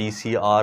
PCR